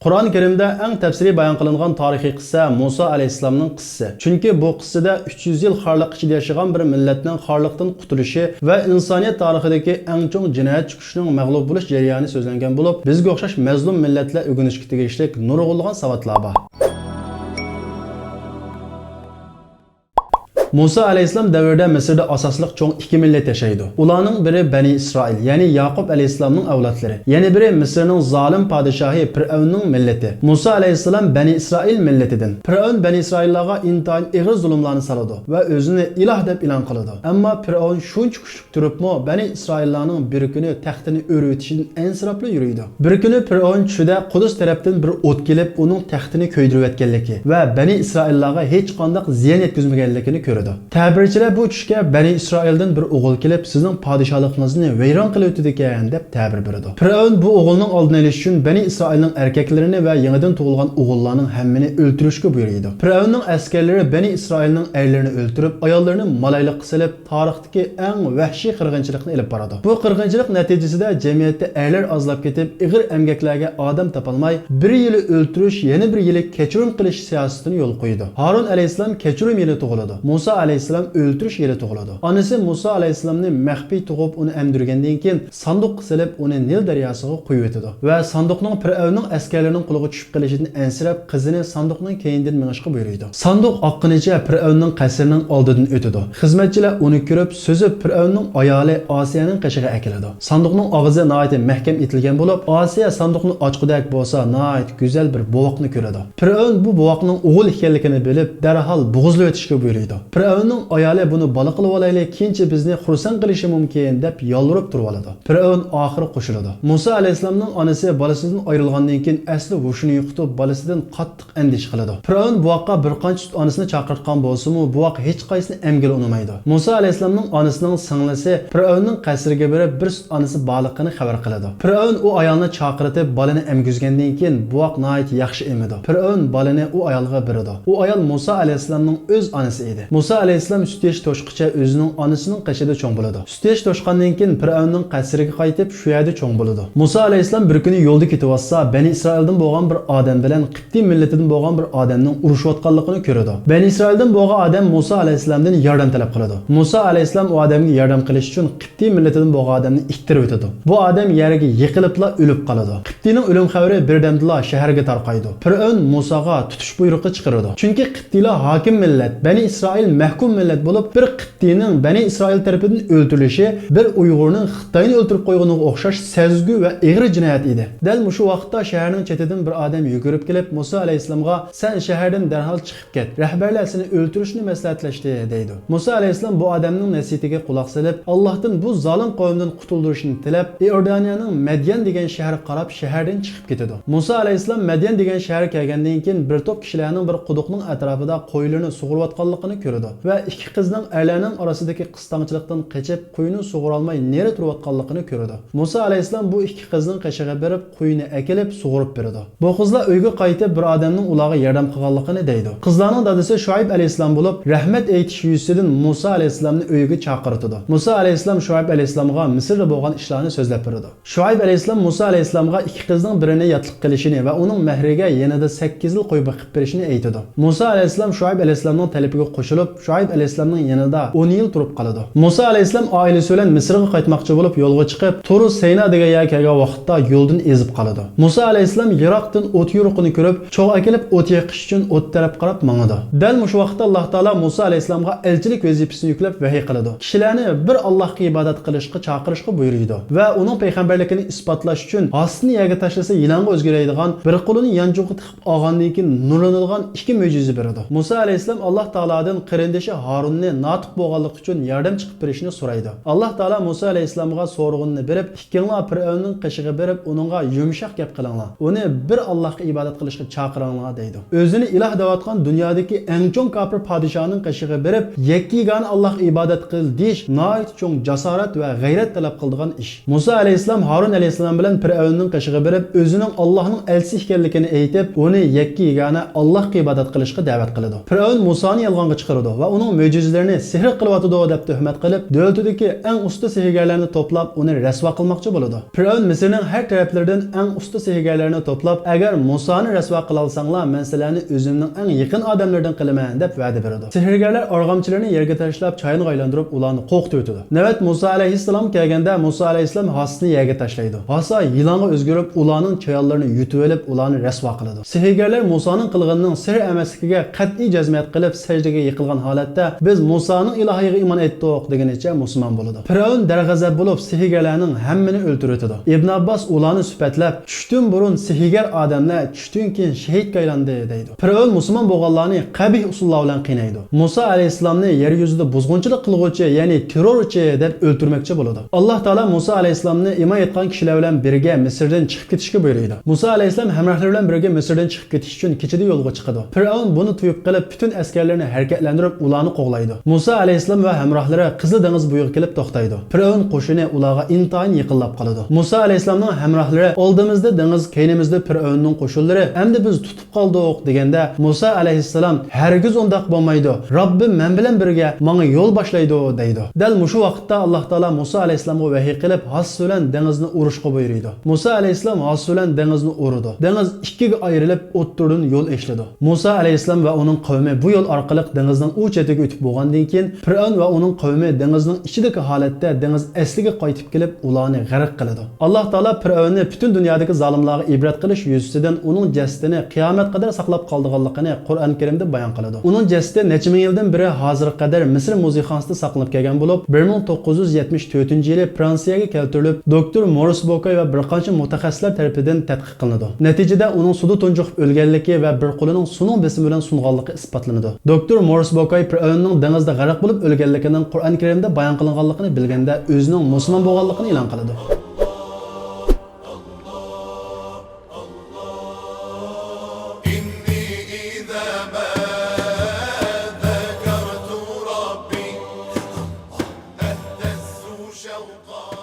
Qur'on Karimda eng tafsiliy bayon qilingan tarixiy qissa Musa alayhissalomning qissasi. Chunki bu qissada 300 yil xorliq ichida yashagan bir millatning xorliqdan qutulishi va insoniyat tarixidagi eng chong jinoyat chiqishining mag'lub bo'lish jarayoni so'zlangan bo'lib, bizga o'xshash mazlum millatlar o'rganishga tegishli nurg'unlagan savatlar bor. Musa alayhissalom davrida Misrda asosliq cho'ng ikki millat yashaydi. Ularning biri Bani Isroil, ya'ni Yaqub alayhissalomning avlodlari. Yana biri Misrning zolim podshohi Fir'avnning millati. Musa alayhissalom Bani Isroil millatidan. Fir'avn Bani Isroillarga intayin ig'ir zulmlarni soladi va o'zini iloh deb e'lon qiladi. Ammo Fir'avn shuncha kuchli turibmi, Bani Isroillarning bir kuni taxtini o'rayotishdan ensirabli yuriydi. Bir kuni Fir'avn tushida Qudus tarafdan bir o't kelib, uning taxtini ko'ydirib o'tganligi va Bani Isroillarga hech qanday ziyon yetkazmaganligini ko'radi. Ta'birchilar bu tushga Bani Isroildan bir o'g'il kelib, sizning podshohligingizni vayron qilib o'tdi ekan deb ta'bir beradi. Fir'avn bu o'g'ilning oldini olish uchun Bani Isroilning erkaklarini va yangidan tug'ilgan o'g'illarning hammini o'ldirishga buyurdi. Fir'avnning askarlari Bani Isroilning erlarini o'ldirib, ayollarini malayliq qilib, tarixdagi eng vahshiy qirg'inchilikni olib boradi. Bu qirg'inchilik natijasida jamiyatda erlar ozlab ketib, ig'ir emgaklarga odam topolmay, bir yili o'ldirish, yana bir yili kechirim qilish siyosatini yo'l qo'ydi. Harun alayhissalom kechirim yili tug'iladi. Musa alayhissalom o'ldirish yili tug'iladi. Onasi Musa alayhissalomni maxfiy tug'ib, uni emdirgandan keyin sanduq qilib, uni Nil daryosiga qo'yib o'tadi va sanduqning Fir'avnning askarlarining qo'liga tushib qolishidan ensirab, qizini sanduqning keyindan minishga buyurdi. Sanduq oqqunicha Fir'avnning qasrining oldidan o'tadi. Xizmatchilar uni ko'rib, so'zib Fir'avnning ayoli Osiyaning qishiga akiladi. Sanduqning og'zi nihoyat mahkam etilgan bo'lib, Osiya sanduqni ochqidak bo'lsa, nihoyat go'zal bir bovoqni ko'radi. Fir'avn bu bovoqning o'g'il ekanligini bilib, darhol bo'g'izlab o'tishga buyurdi. Fir'avnning ayoli buni bola qilib olaylik, keyincha bizni xursand qilishi mumkin deb yolvorib turib oladi. Fir'avn oxiri qo'shiladi. Musa alayhissalomning onasi bolasidan ayrilgandan keyin asli hushini yo'qotib, bolasidan qattiq andish qiladi. Fir'avn bu vaqtga bir qancha onasini chaqirtgan bo'lsa-mu, bu vaqt hech qaysini emgil unmaydi. Musa alayhissalomning onasining singlisi Fir'avnning qasriga borib, bir sut onasi borligini xabar qiladi. Fir'avn u ayolni chaqirtib, bolani emgizgandan keyin bu vaqt nihoyat yaxshi emidi. Fir'avn bolani u ayolga beradi. U ayol Musa alayhissalomning o'z onasi edi. Musa alayhissalom süt yeş to'shqicha o'zining onasining qishida cho'ng bo'ladi. Süt yeş to'shqandan keyin Fir'avnning qasriga qaytib, shu yerda cho'ng bo'ladi. Musa alayhissalom bir kuni yo'lda ketyapsa, Bani Isroildan bo'lgan bir odam bilan Qibti millatidan bo'lgan bir odamning urushayotganligini ko'radi. Bani Isroildan bo'lgan odam Musa alayhissalomdan yordam talab qiladi. Musa alayhissalom u odamga yordam qilish uchun Qibti millatidan bo'lgan odamni ittirib o'tadi. Bu odam yerga yiqilibla o'lib qoladi. Qibtining o'lim xabari birdamdila shaharga tarqaydi. Fir'avn Musaga tutish buyrug'i chiqaradi. Chunki Qibtilar hokim millat, Bani Isroil mahkum millat bo'lib, bir Qibtining Bani Isroil tarafidan o'ldirilishi bir Uyg'urning Xitoyni o'ldirib qo'yganiga o'xshash sezgu va ig'ir jinoyat edi. Dal shu vaqtda shaharning chetidan bir odam yugurib kelib, Musa alayhissalomga "Sen shahardan darhol chiqib ket. Rahbarlar seni o'ldirishni maslahatlashdi" deydi. Musa alayhissalom bu odamning nasihatiga quloq solib, Allohdan bu zolim qavmdan qutuldirishni tilab, Iordaniyaning Madyan degan shaharga qarab shahardan chiqib ketadi. Musa alayhissalom Madyan degan shaharga kelgandan keyin bir to'p kishilarning bir quduqning atrofida qo'ylarni sug'urayotganligini ko'radi va ikki qizning erlarning orasidagi qistongchilikdan qochib, qo'yni sug'ura olmay neri turayotganligini ko'radi. Musa alayhissalom bu ikki qizning qishiga berib, qo'yni akilib sug'urib beradi. Bu qizlar uyga qaytib bir odamning ularga yordam qilganligini deydi. Qizlarning dadasi Shuayb alayhissalom bo'lib, rahmat aytish yuzidan Musa alayhissalomni uyiga chaqirtadi. Musa alayhissalom Shuayb alayhissalomga Misrda bo'lgan ishlarni so'zlab beradi. Shuayb alayhissalom Musa alayhissalomga ikki qizning birini yotliq qilishini va uning mahriga yanada 8 yil qo'y boqib berishini aytadi. Musa alayhissalom Shuayb alayhissalomning talabiga qo'shilib, Shuayb alayhissalomning yanida 10 yil turib qoladi. Musa alayhissalom oilasi bilan Misrga qaytmoqchi bo'lib yo'lga chiqib, Turu Sayna degan yerga kelgan vaqtda yo'ldan ezib qoladi. Musa alayhissalom Iroqdan o't yo'riqini ko'rib, cho'g' akilib o't yoqish uchun o't taraf qarab mangadi. Dal shu vaqtda Alloh taolo Musa alayhissalomga elchilik vazifasini yuklab vahiy qiladi. Kishilarni bir Allohga ibodat qilishga chaqirishga buyurdi va uning payg'ambarligini isbotlash uchun ostini yerga tashlasa yilonga o'zgaradigan, bir qo'lini yanchug'iga tiqib olgandan keyin nurlanadigan ikki mo'jiza beradi. Musa alayhissalom Alloh taolodan qarindoshi Harunni notiq bo'lganligi uchun yordam chiqib berishni so'raydi. Alloh taolo Musa alayhissalomga so'rg'inni berib, ikkinglar Fir'avnning qishiga berib, uningga yumshoq gap qilinglar. Uni bir Allohga ibodat qilishga chaqiringlar deydi. O'zini iloh deyotgan dunyodagi eng chong kofir podshohning qishiga berib, yakkigani Allohga ibodat qil deyish nihoyat chong jasorat va g'ayrat talab qiladigan ish. Musa alayhissalom Harun alayhissalom bilan Fir'avnning qishiga berib, o'zining Allohning elchisi ekanligini aytib, uni yakkigani Allohga ibodat qilishga da'vat qiladi. Fir'avn Musoni yolg'onga chiqaradi. va uning mo'jizalarini sehr qilyotidi deb tuhmat qilib, davlatidagi eng usta sehrgarlarni to'plab, uni rasvo qilmoqchi bo'ladi. Fir'avn Misrning har taraflaridan eng usta sehrgarlarni to'plab, agar Musoni rasvo qila olsanglar, men sizlarni o'zimning eng yaqin odamlardan qilaman deb va'da beradi. Sehrgarlar arg'amchilarni yerga tashlab, choyni aylantirib, ularni qo'rqitib o'tadi. Navbat Musa alayhissalom kelganda, Musa alayhissalom hosini yerga tashlaydi. Hosa yilonga o'zgarib, ularning choyallarini yutib olib, ularni rasvo qiladi. Sehrgarlar Musoning qilganining sir emasligiga qat'iy jazmiyat qilib, sajdaga yiqilgan holatda biz Musoning ilohiga iymon etdik deganicha musulmon bo'ladi. Fir'avn darg'azab bo'lib, sehrgarlarning hammani o'ldirib o'tadi. Ibn Abbos ularni sifatlab, tushdan burun sehrgar odamlar tushdan keyin shahidga aylandi deydi. Fir'avn musulmon bo'lganlarni qabih usullar bilan qiynaydi. Musa alayhissalomni yer yuzida buzg'unchilik qilguvchi, ya'ni terrorchi deb o'ldirmoqchi bo'ladi. Alloh taolo Musa alayhissalomni iymon etgan kishilar bilan birga Misrdan chiqib ketishga buyurdi. Musa alayhissalom hamrohlari bilan birga Misrdan chiqib ketish uchun kechada yo'lga chiqadi. Fir'avn buni tuyib qilib, butun askarlarni harakatlantirib, ularni qo'g'laydi. Musa alayhissalom va hamrohlari Qizil dengiz bo'yiga kelib to'xtaydi. Fir'avn qo'shini ularga intayin yiqilib qoladi. Musa alayhissalomning hamrohlari oldimizda dengiz, keynimizda Fir'avnning qo'shinlari, endi biz tutib qoldik deganda Musa alayhissalom hargiz undaq bo'lmaydi. Robbim men bilan birga menga yo'l boshlaydi deydi. Dal mushu vaqtda Alloh taolo Musa alayhissalomga vahiy qilib, Has bilan dengizni urishga buyurdi. Musa alayhissalom Has bilan dengizni urdi. Dengiz ikkiga ayrilib, o'ttirdan yo'l ishladi. Musa alayhissalom va uning qavmi bu yo'l orqali dengizning u chetiga o'tib bo'lgandan keyin Fir'avn va uning qavmi dengizning ichidagi holatda dengiz asliga qaytib kelib, ularni g'arq qiladi. Alloh taolo Fir'avnni butun dunyodagi zolimlarga ibrat qilish yuzasidan uning jasadini qiyomat qadar saqlab qolganligini Qur'on Karimda bayon qiladi. Uning jasadi necha ming yildan beri hozirga qadar Misr muzeyxonasida saqlanib kelgan bo'lib, 1974-yili Fransiyaga keltirilib, doktor Moris Bokoy va bir qancha mutaxassislar tomonidan tadqiq qilinadi. Natijada uning suvda tunjiqib o'lganligi va bir qo'lining suvning besimi bilan sunganligi isbotlanadi. Doktor Moris Bokoy Fir'avnning dengizda g'arq bo'lib o'lganligining Qur'on Karimda bayon qilinganligini bilganda o'zining musulmon bo'lganligini e'lon qiladi. شوقا